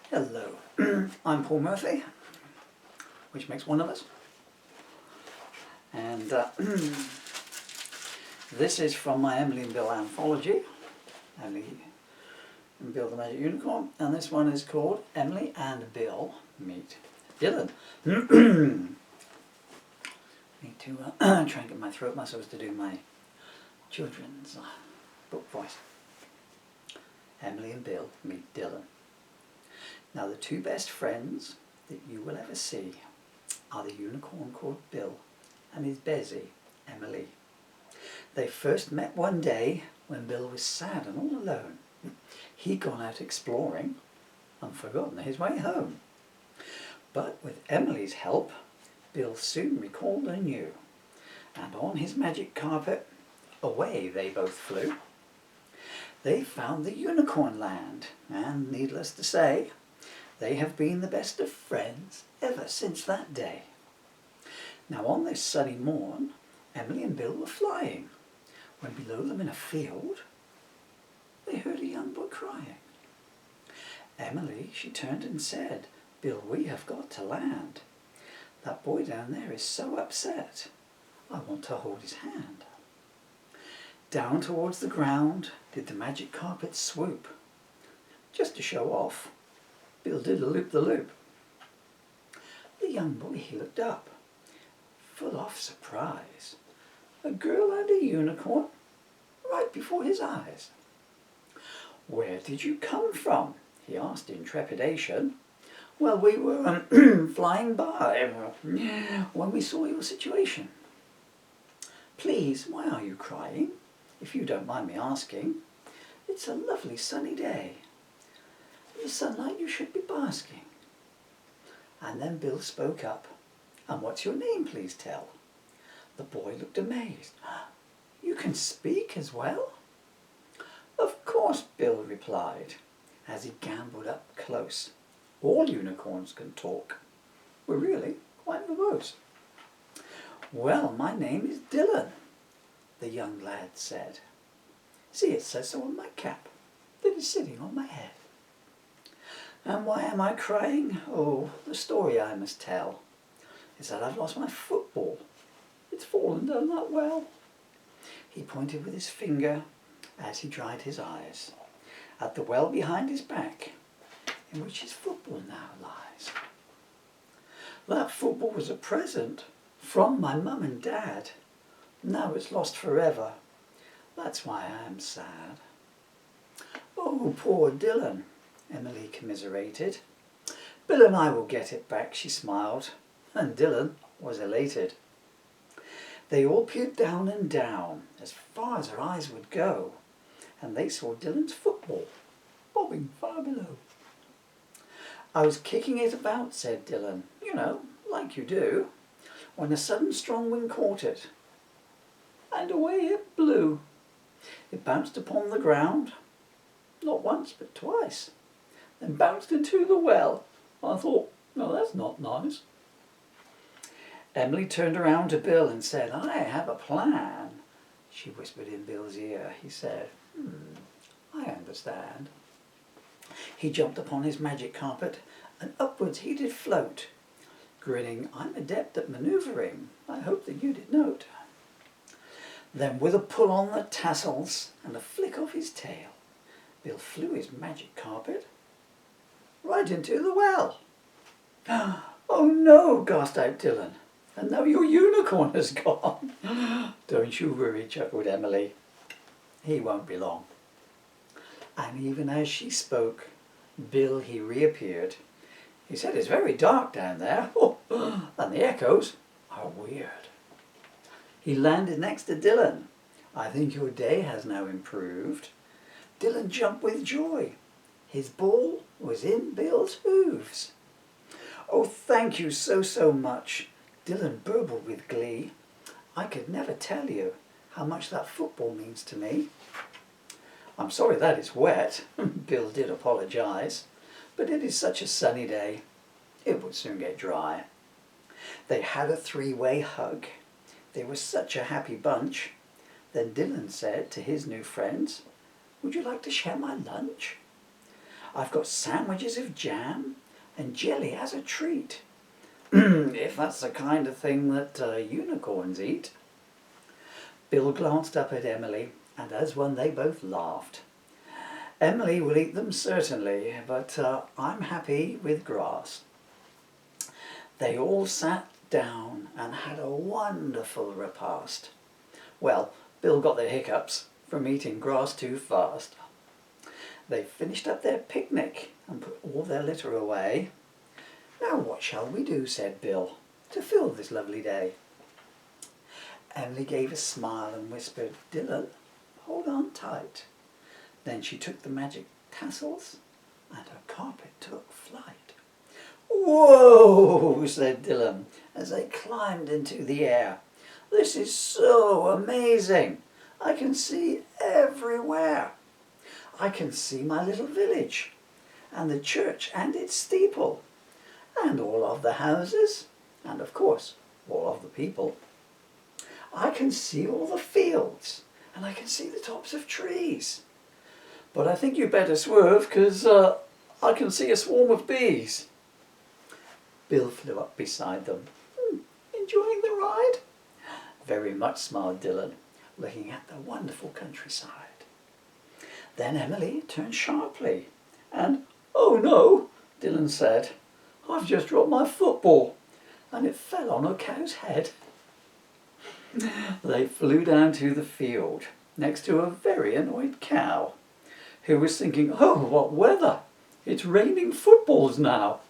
Hello, I'm Paul Murphy, which makes one of us, and this is from my Emily and Bill anthology, Emily and Bill the Magic Unicorn, and this one is called Emily and Bill Meet Dylan. Need to try and get my throat muscles to do my children's book voice. Emily and Bill meet Dylan. Now the two best friends that you will ever see are the unicorn called Bill and his besie, Emily. They first met one day when Bill was sad and all alone. He'd gone out exploring and forgotten his way home. But with Emily's help, Bill soon recalled anew, and on his magic carpet, away they both flew. They found the unicorn land, and needless to say, they have been the best of friends ever since that day. Now on this sunny morn, Emily and Bill were flying, when below them in a field, they heard a young boy crying. Emily, she turned and said, "Bill, we have got to land. That boy down there is so upset. I want to hold his hand." Down towards the ground did the magic carpet swoop. Just to show off, Bill did a loop-the-loop. The young boy, he looked up, full of surprise. A girl and a unicorn right before his eyes. "Where did you come from?" he asked in trepidation. "Well, we were flying by when we saw your situation." "Please, why are you crying, if you don't mind me asking? It's a lovely sunny day. In the sunlight you should be basking." And then Bill spoke up. "And what's your name, please tell?" The boy looked amazed. "You can speak as well?" "Of course," Bill replied, as he gamboled up close. "All unicorns can talk. We're really quite verbose." "Well, my name is Dylan," the young lad said. "See, it says so on my cap that is sitting on my head." "And why am I crying? Oh, the story I must tell is that I've lost my football. It's fallen down that well." He pointed with his finger as he dried his eyes at the well behind his back, in which his football now lies. "That football was a present from my mum and dad. Now it's lost forever. That's why I am sad." "Oh, poor Dylan," Emily commiserated. "Bill and I will get it back," she smiled, and Dylan was elated. They all peered down and down, as far as their eyes would go, and they saw Dylan's football bobbing far below. "I was kicking it about," said Dylan, "you know, like you do, when a sudden strong wind caught it, and away it blew. It bounced upon the ground, not once but twice, then bounced into the well. I thought, no, that's not nice." Emily turned around to Bill and said, "I have a plan." She whispered in Bill's ear. He said, "I understand." He jumped upon his magic carpet, and upwards he did float, grinning, "I'm adept at manoeuvring. I hope that you did note." Then with a pull on the tassels and a flick of his tail, Bill flew his magic carpet right into the well. "Oh no," gasped out Dylan, "and now your unicorn has gone." "Don't you worry," chuckled Emily. "He won't be long." And even as she spoke, Bill, he reappeared. He said, "It's very dark down there, and the echoes are weird." He landed next to Dylan. "I think your day has now improved." Dylan jumped with joy. His ball was in Bill's hooves. "Oh, thank you so much," Dylan burbled with glee. "I could never tell you how much that football means to me." "I'm sorry that it's wet," Bill did apologize, "but it is such a sunny day. It would soon get dry." They had a three-way hug. They were such a happy bunch. Then Dylan said to his new friends, Would you like to share my lunch? I've got sandwiches of jam and jelly as a treat. If that's the kind of thing that unicorns eat. Bill glanced up at Emily, and as one they both laughed. Emily will eat them certainly, but I'm happy with grass. They all sat down and had a wonderful repast. Well, Bill got the hiccups from eating grass too fast. They finished up their picnic and put all their litter away. Now what shall we do, said Bill, to fill this lovely day? Emily gave a smile and whispered, Dylan, hold on tight. Then she took the magic tassels and her carpet took flight. Whoa, said Dylan as they climbed into the air. This is so amazing. I can see everywhere. I can see my little village and the church and its steeple and all of the houses and of course all of the people. I can see all the fields and I can see the tops of trees. But I think you better swerve because I can see a swarm of bees. Bill flew up beside them. Enjoying the ride? Very much, smiled Dylan, looking at the wonderful countryside. Then Emily turned sharply and, oh no, Dylan said, I've just dropped my football and it fell on a cow's head. They flew down to the field next to a very annoyed cow who was thinking, oh, what weather! It's raining footballs now.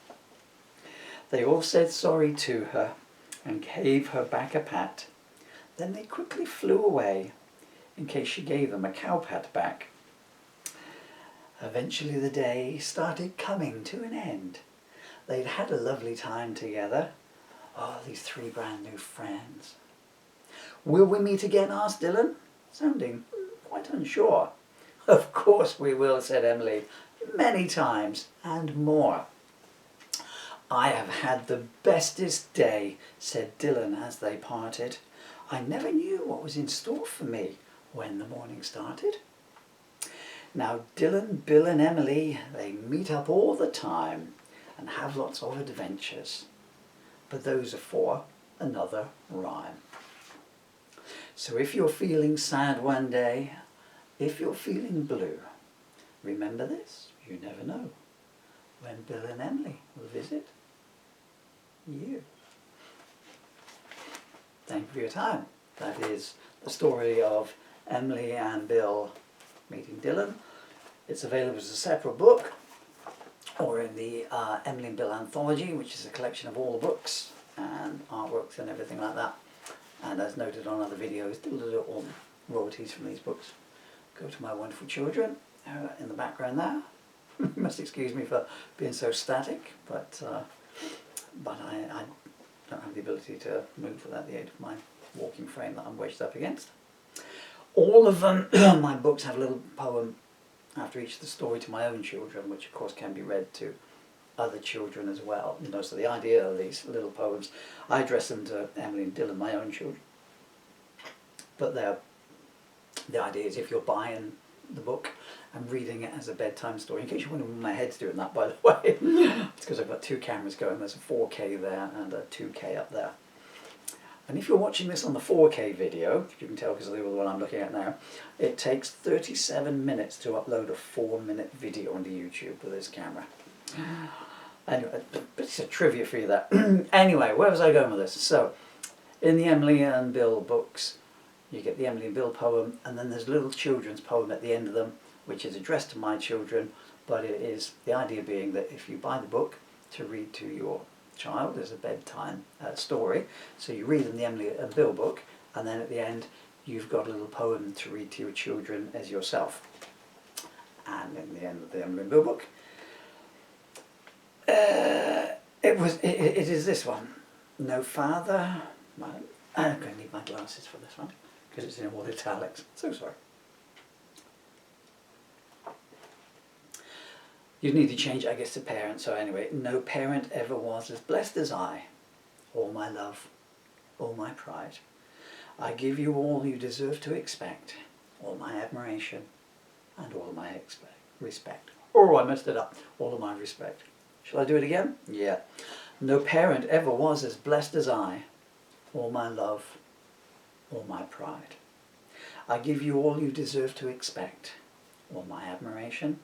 They all said sorry to her and gave her back a pat. Then they quickly flew away in case she gave them a cow pat back. Eventually the day started coming to an end. They'd had a lovely time together. Oh, these three brand new friends. Will we meet again? Asked Dylan, sounding quite unsure. Of course we will, said Emily, many times and more. I have had the bestest day, said Dylan as they parted. I never knew what was in store for me when the morning started. Now Dylan, Bill and Emily, they meet up all the time and have lots of adventures. But those are for another rhyme. So if you're feeling sad one day, if you're feeling blue, remember this, you never know when Bill and Emily will visit you. Thank you for your time. That is the story of Emily and Bill meeting Dylan. It's available as a separate book or in the Emily and Bill anthology, which is a collection of all the books and artworks and everything like that. And as noted on other videos, all royalties from these books go to my wonderful children in the background there. You must excuse me for being so static, but I don't have the ability to move without the aid of my walking frame that I'm wedged up against. All of them, my books have a little poem after each of the story to my own children, which of course can be read to other children as well. You know, so the idea of these little poems, I address them to Emily and Dylan, my own children. But the idea is if you're buying the book and reading it as a bedtime story, in case you're wondering my head's doing that, by the way, it's because I've got two cameras going. There's a 4K there and a 2K up there. And if you're watching this on the 4K video, if you can tell because of the one I'm looking at now, it takes 37 minutes to upload a 4-minute video onto YouTube with this camera. Anyway, but it's a trivia for you there. Anyway, where was I going with this? So, in the Emily and Bill books, you get the Emily and Bill poem, and then there's a little children's poem at the end of them, which is addressed to my children, but it is the idea being that if you buy the book to read to your child as a bedtime story, so you read them the Emily and Bill book, and then at the end you've got a little poem to read to your children as yourself. And in the end of the Emily and Bill book, it is this one. No father. I'm going to need my glasses for this one because it's in all italics. So sorry. You need to change, I guess, to parent. So anyway, no parent ever was as blessed as I. All my love, all my pride. I give you all you deserve to expect. All my admiration, and all of my respect. Oh, I messed it up. All of my respect. Shall I do it again? Yeah. No parent ever was as blessed as I. All my love, all my pride. I give you all you deserve to expect. All my admiration,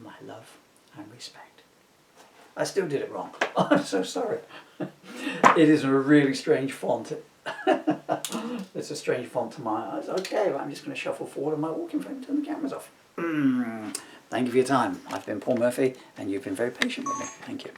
my love and respect. I still did it wrong. I'm so sorry. It is a really strange font. It's a strange font to my eyes. Okay, well, I'm just going to shuffle forward on my walking frame and turn the cameras off. Thank you for your time. I've been Paul Murphy, and you've been very patient with me. Thank you.